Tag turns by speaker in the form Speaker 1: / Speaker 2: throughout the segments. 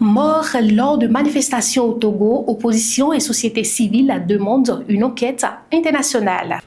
Speaker 1: Mort lors de manifestations au Togo, opposition et société civile demandent une enquête internationale.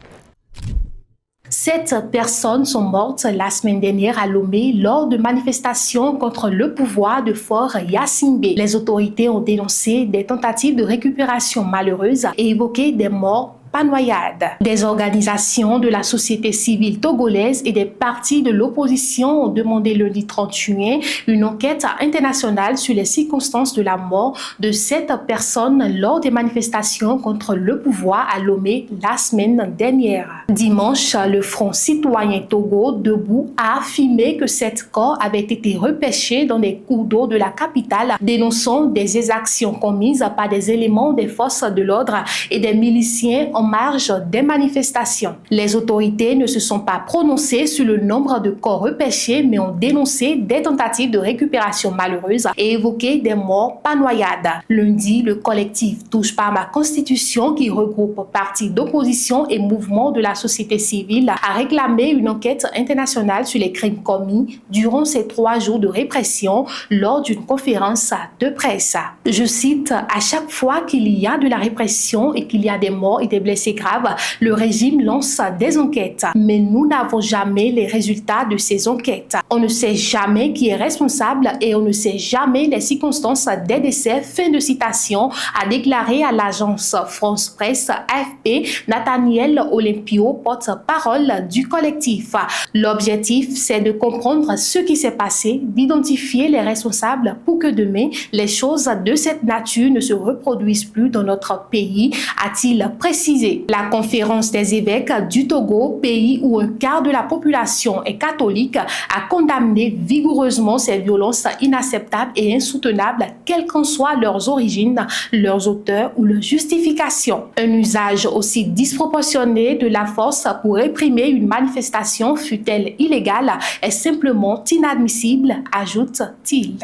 Speaker 1: 7 personnes sont mortes la semaine dernière à Lomé lors de manifestations contre le pouvoir de Fort Yacine-B. Les autorités ont dénoncé des tentatives de récupération malheureuses et évoqué des morts pas noyade. Des organisations de la société civile togolaise et des partis de l'opposition ont demandé lundi 30 juin une enquête internationale sur les circonstances de la mort de 7 personnes lors des manifestations contre le pouvoir à Lomé la semaine dernière. Dimanche, le Front citoyen Togo debout a affirmé que 7 corps avaient été repêchés dans des cours d'eau de la capitale, dénonçant des exactions commises par des éléments des forces de l'ordre et des miliciens en marge des manifestations. Les autorités ne se sont pas prononcées sur le nombre de corps repêchés, mais ont dénoncé des tentatives de récupération malheureuses et évoqué des morts pas noyades. Lundi, le collectif Touche pas à ma constitution, qui regroupe partis d'opposition et mouvements de la société civile, a réclamé une enquête internationale sur les crimes commis durant ces 3 jours de répression lors d'une conférence de presse. Je cite: à chaque fois qu'il y a de la répression et qu'il y a des morts et des blessés graves, le régime lance des enquêtes. Mais nous n'avons jamais les résultats de ces enquêtes. On ne sait jamais qui est responsable et on ne sait jamais les circonstances des décès. Fin de citation, a déclaré à l'agence France Presse AFP Nathaniel Olympio, porte-parole du collectif. L'objectif, c'est de comprendre ce qui s'est passé, d'identifier les responsables pour que demain, les choses de cette nature ne se reproduisent plus dans notre pays, a-t-il précisé. La conférence des évêques du Togo, pays où un quart de la population est catholique, a condamné vigoureusement ces violences inacceptables et insoutenables, quelles qu'en soient leurs origines, leurs auteurs ou leurs justifications. Un usage aussi disproportionné de la force pour réprimer une manifestation, fût-elle illégale, est simplement inadmissible, ajoute-t-il.